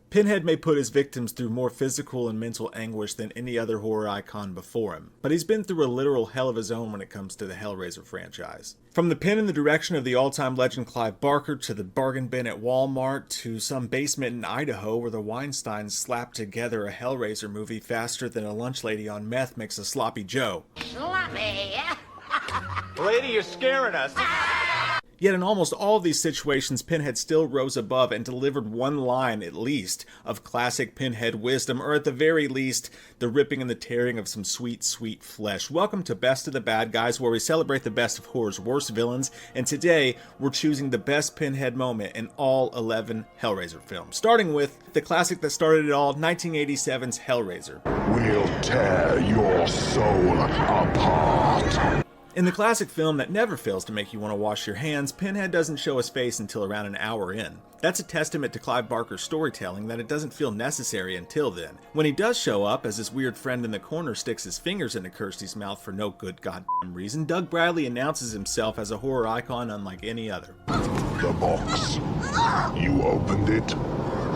Pinhead may put his victims through more physical and mental anguish than any other horror icon before him, but he's been through a literal hell of his own when it comes to the Hellraiser franchise. From the pen in the direction of the all-time legend Clive Barker, to the bargain bin at Walmart, to some basement in Idaho where the Weinsteins slapped together a Hellraiser movie faster than a lunch lady on meth makes a sloppy Joe. Sloppy? Lady, you're scaring us. Yet in almost all of these situations, Pinhead still rose above and delivered one line, at least, of classic Pinhead wisdom, or at the very least, the ripping and the tearing of some sweet, sweet flesh. Welcome to Best of the Bad Guys, where we celebrate the best of horror's worst villains, and today, we're choosing the best Pinhead moment in all 11 Hellraiser films. Starting with the classic that started it all, 1987's Hellraiser. We'll tear your soul apart. In the classic film that never fails to make you want to wash your hands, Pinhead doesn't show his face until around an hour in. That's a testament to Clive Barker's storytelling that it doesn't feel necessary until then. When he does show up, as his weird friend in the corner sticks his fingers into Kirsty's mouth for no good goddamn reason, Doug Bradley announces himself as a horror icon unlike any other. The box. You opened it.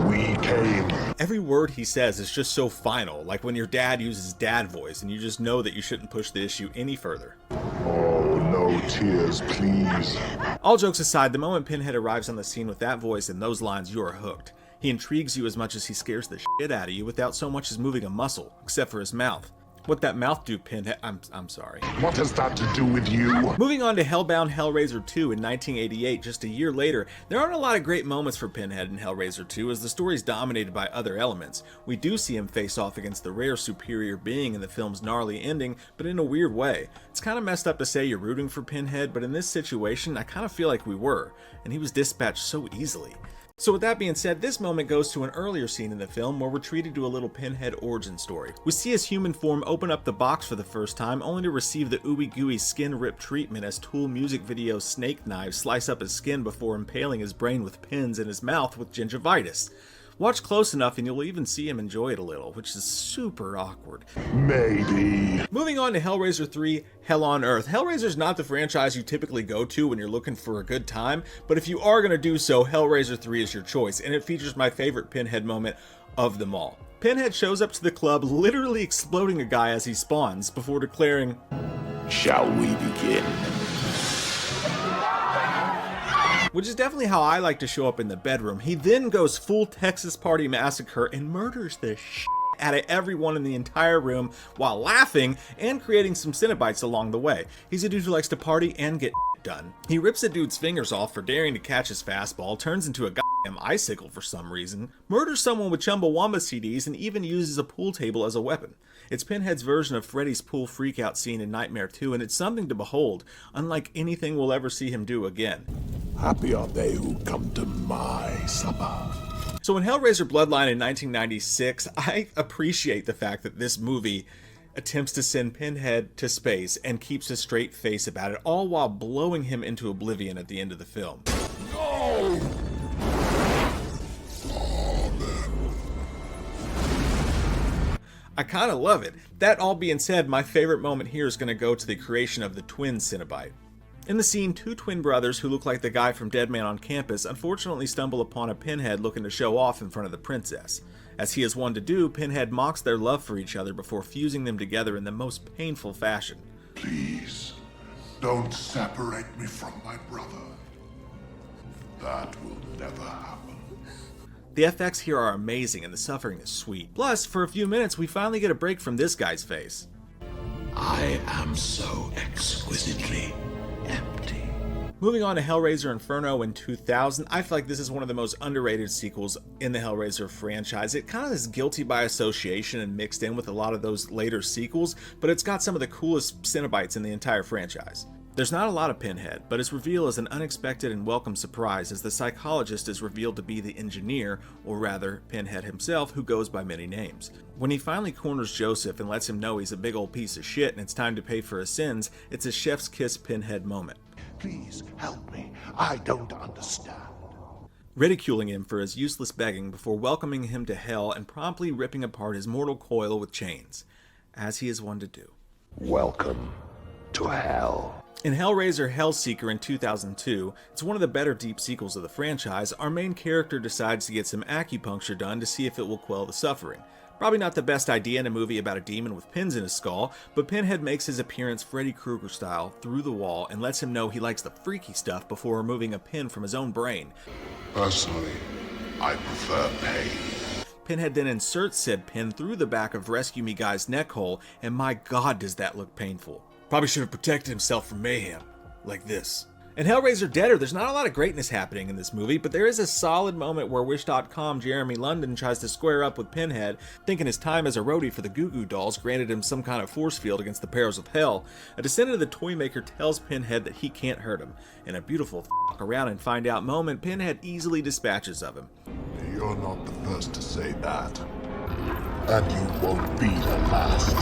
We came. Every word he says is just so final, like when your dad uses dad voice and you just know that you shouldn't push the issue any further. Oh, no tears, please. All jokes aside, the moment Pinhead arrives on the scene with that voice and those lines, you're hooked. He intrigues you as much as he scares the shit out of you without so much as moving a muscle, except for his mouth. What that mouth do, Pinhead? I'm sorry. What has that to do with you? Moving on to Hellbound Hellraiser 2 in 1988, just a year later, there aren't a lot of great moments for Pinhead in Hellraiser 2 as the story's dominated by other elements. We do see him face off against the rare superior being in the film's gnarly ending, but in a weird way. It's kind of messed up to say you're rooting for Pinhead, but in this situation, I kind of feel like we were, and he was dispatched so easily. So with that being said, this moment goes to an earlier scene in the film where we're treated to a little Pinhead origin story. We see his human form open up the box for the first time, only to receive the ooey gooey skin rip treatment as Tool music video snake knives slice up his skin before impaling his brain with pins and his mouth with gingivitis. Watch close enough and you'll even see him enjoy it a little, which is super awkward. Maybe. Moving on to Hellraiser 3, Hell on Earth. Hellraiser's not the franchise you typically go to when you're looking for a good time, but if you are going to do so, Hellraiser 3 is your choice, and it features my favorite Pinhead moment of them all. Pinhead shows up to the club, literally exploding a guy as he spawns, before declaring, Shall we begin? which is definitely how I like to show up in the bedroom. He then goes full Texas Party Massacre and murders the shit out of everyone in the entire room while laughing and creating some Cenobites along the way. He's a dude who likes to party and get done. He rips a dude's fingers off for daring to catch his fastball, turns into a goddamn icicle for some reason, murders someone with Chumbawamba CDs, and even uses a pool table as a weapon. It's Pinhead's version of Freddy's pool freakout scene in Nightmare 2, and it's something to behold, unlike anything we'll ever see him do again. Happy are they who come to my supper. So in Hellraiser Bloodline in 1996, I appreciate the fact that this movie attempts to send Pinhead to space and keeps a straight face about it, all while blowing him into oblivion at the end of the film. No! I kind of love it. That all being said, my favorite moment here is going to go to the creation of the twin Cenobite. In the scene, two twin brothers who look like the guy from Dead Man on Campus unfortunately stumble upon a Pinhead looking to show off in front of the princess. As he is one to do, Pinhead mocks their love for each other before fusing them together in the most painful fashion. Please, don't separate me from my brother. That will never happen. The FX here are amazing and the suffering is sweet. Plus, for a few minutes, we finally get a break from this guy's face. I am so exquisitely empty. Moving on to Hellraiser Inferno in 2000, I feel like this is one of the most underrated sequels in the Hellraiser franchise. It kind of is guilty by association and mixed in with a lot of those later sequels, but it's got some of the coolest Cenobites in the entire franchise. There's not a lot of Pinhead, but his reveal is an unexpected and welcome surprise as the psychologist is revealed to be the engineer, or rather, Pinhead himself, who goes by many names. When he finally corners Joseph and lets him know he's a big old piece of shit and it's time to pay for his sins, it's a chef's kiss Pinhead moment. Please help me. I don't understand. Ridiculing him for his useless begging before welcoming him to hell and promptly ripping apart his mortal coil with chains, as he is one to do. Welcome to hell. In Hellraiser Hellseeker in 2002, it's one of the better deep sequels of the franchise, our main character decides to get some acupuncture done to see if it will quell the suffering. Probably not the best idea in a movie about a demon with pins in his skull, but Pinhead makes his appearance Freddy Krueger style through the wall and lets him know he likes the freaky stuff before removing a pin from his own brain. Personally, I prefer pain. Pinhead then inserts said pin through the back of Rescue Me Guy's neck hole, and my god does that look painful. Probably should have protected himself from mayhem. Like this. In Hellraiser Deader, there's not a lot of greatness happening in this movie, but there is a solid moment where Wish.com Jeremy London tries to square up with Pinhead, thinking his time as a roadie for the Goo Goo Dolls granted him some kind of force field against the perils of hell. A descendant of the Toymaker tells Pinhead that he can't hurt him. In a beautiful f*** around and find out moment, Pinhead easily dispatches of him. You're not the first to say that. And you won't be the last.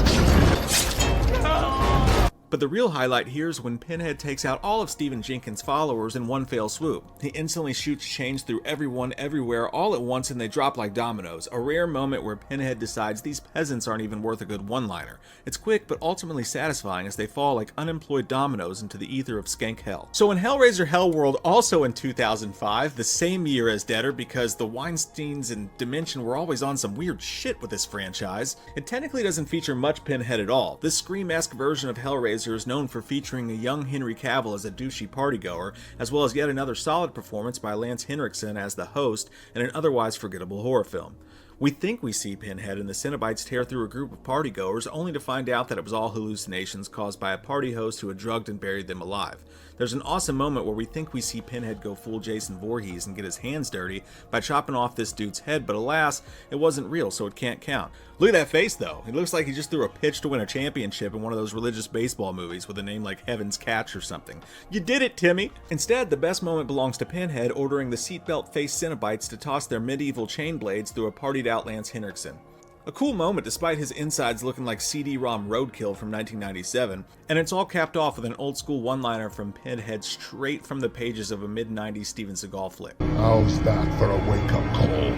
But the real highlight here is when Pinhead takes out all of Stephen Jenkins' followers in one fell swoop. He instantly shoots chains through everyone everywhere all at once and they drop like dominoes, a rare moment where Pinhead decides these peasants aren't even worth a good one-liner. It's quick but ultimately satisfying as they fall like unemployed dominoes into the ether of skank hell. So in Hellraiser Hellworld, also in 2005, the same year as Deader because the Weinsteins and Dimension were always on some weird shit with this franchise, it technically doesn't feature much Pinhead at all. This Scream-esque version of Hellraiser is known for featuring a young Henry Cavill as a douchey partygoer, as well as yet another solid performance by Lance Henriksen as the host in an otherwise forgettable horror film. We think we see Pinhead and the Cenobites tear through a group of partygoers, only to find out that it was all hallucinations caused by a party host who had drugged and buried them alive. There's an awesome moment where we think we see Pinhead go full Jason Voorhees and get his hands dirty by chopping off this dude's head, but alas, it wasn't real, so it can't count. Look at that face though. It looks like he just threw a pitch to win a championship in one of those religious baseball movies with a name like Heaven's Catch or something. You did it, Timmy! Instead, the best moment belongs to Pinhead ordering the seatbelt-faced Cenobites to toss their medieval chain blades through a partied-out Lance Henriksen. A cool moment despite his insides looking like CD-ROM roadkill from 1997, and it's all capped off with an old-school one-liner from Pinhead straight from the pages of a mid-90s Steven Seagal flick. How's that for a wake-up call?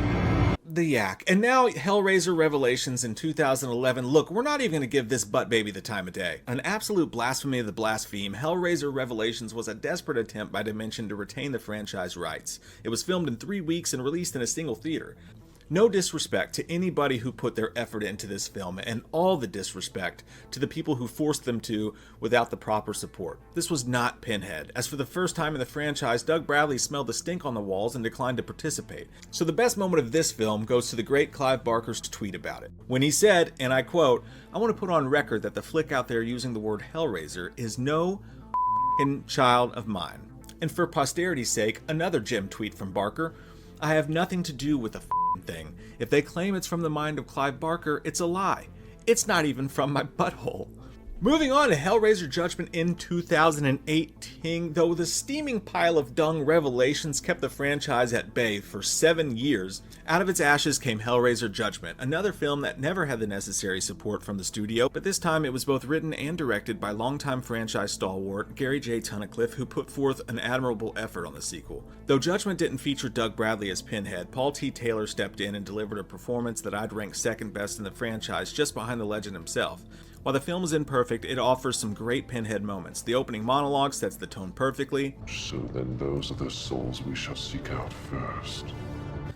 The yak. And now Hellraiser Revelations in 2011. Look, we're not even going to give this butt baby the time of day. An absolute blasphemy of the blaspheme, Hellraiser Revelations was a desperate attempt by Dimension to retain the franchise rights. It was filmed in 3 weeks and released in a single theater. No disrespect to anybody who put their effort into this film, and all the disrespect to the people who forced them to without the proper support. This was not Pinhead, as for the first time in the franchise, Doug Bradley smelled the stink on the walls and declined to participate. So the best moment of this film goes to the great Clive Barker's tweet about it, when he said, and I quote, "I want to put on record that the flick out there using the word Hellraiser is no child of mine." And for posterity's sake, another gem tweet from Barker, "I have nothing to do with the thing. If they claim it's from the mind of Clive Barker, it's a lie. It's not even from my butthole." Moving on to Hellraiser Judgment in 2018, though the steaming pile of dung Revelations kept the franchise at bay for 7 years, out of its ashes came Hellraiser Judgment, another film that never had the necessary support from the studio, but this time it was both written and directed by longtime franchise stalwart Gary J. Tunnicliffe, who put forth an admirable effort on the sequel. Though Judgment didn't feature Doug Bradley as Pinhead, Paul T. Taylor stepped in and delivered a performance that I'd rank second best in the franchise, just behind the legend himself. While the film is imperfect, it offers some great Pinhead moments. The opening monologue sets the tone perfectly. So then those are the souls we shall seek out first.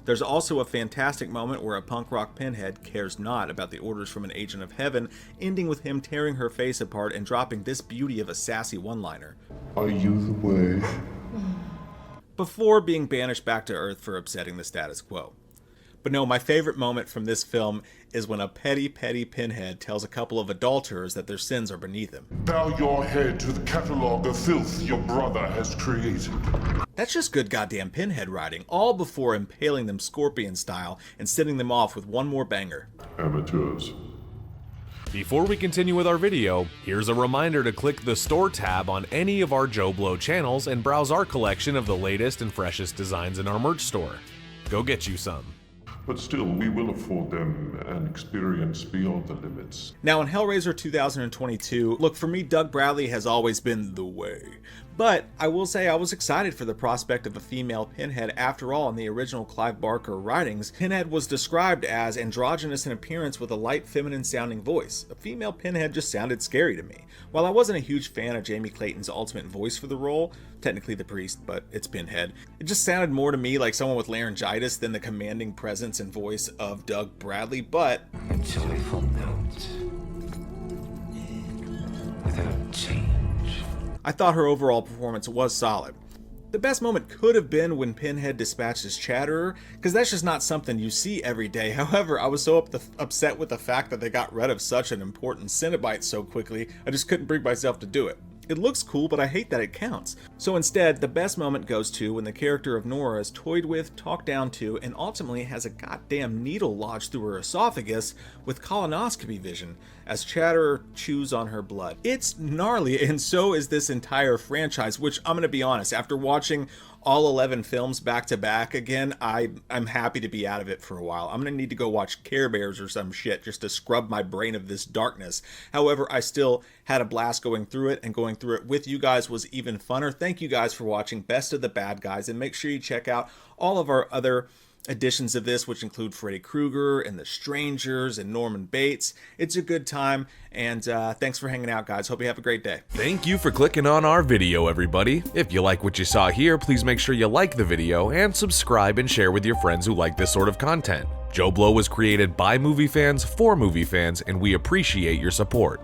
There's also a fantastic moment where a punk rock Pinhead cares not about the orders from an agent of heaven, ending with him tearing her face apart and dropping this beauty of a sassy one-liner. Are you the way? Before being banished back to Earth for upsetting the status quo. But no, my favorite moment from this film is when a petty Pinhead tells a couple of adulterers that their sins are beneath him. Bow your head to the catalogue of filth your brother has created. That's just good goddamn Pinhead writing, all before impaling them scorpion style and sending them off with one more banger. Amateurs. Before we continue with our video, here's a reminder to click the Store tab on any of our JoBlo channels and browse our collection of the latest and freshest designs in our merch store. Go get you some. But still, we will afford them an experience beyond the limits. Now in Hellraiser 2022, look, for me, Doug Bradley has always been the way. But I will say I was excited for the prospect of a female Pinhead. After all, in the original Clive Barker writings, Pinhead was described as androgynous in appearance with a light feminine sounding voice. A female Pinhead just sounded scary to me. While I wasn't a huge fan of Jamie Clayton's ultimate voice for the role, technically the priest, but it's Pinhead, it just sounded more to me like someone with laryngitis than the commanding presence and voice of Doug Bradley. But A joyful note without change. I thought her overall performance was solid. The best moment could have been when Pinhead dispatches Chatterer, because that's just not something you see every day. However, I was so upset with the fact that they got rid of such an important Cenobite so quickly, I just couldn't bring myself to do it. It looks cool, but I hate that it counts. So instead, the best moment goes to when the character of Nora is toyed with, talked down to, and ultimately has a goddamn needle lodged through her esophagus with colonoscopy vision as Chatterer chews on her blood. It's gnarly, and so is this entire franchise, which I'm gonna be honest, after watching all 11 films back to back again, I'm happy to be out of it for a while. I'm gonna need to go watch Care Bears or some shit just to scrub my brain of this darkness. However, I still had a blast going through it, and going through it with you guys was even funner. Thank you guys for watching Best of the Bad Guys, and make sure you check out all of our other editions of this, which include Freddy Krueger and The Strangers and Norman Bates. It's a good time, and thanks for hanging out, guys. Hope you have a great day. Thank you for clicking on our video, everybody. If you like what you saw here, please make sure you like the video and subscribe and share with your friends who like this sort of content. JoBlo was created by movie fans for movie fans, and we appreciate your support.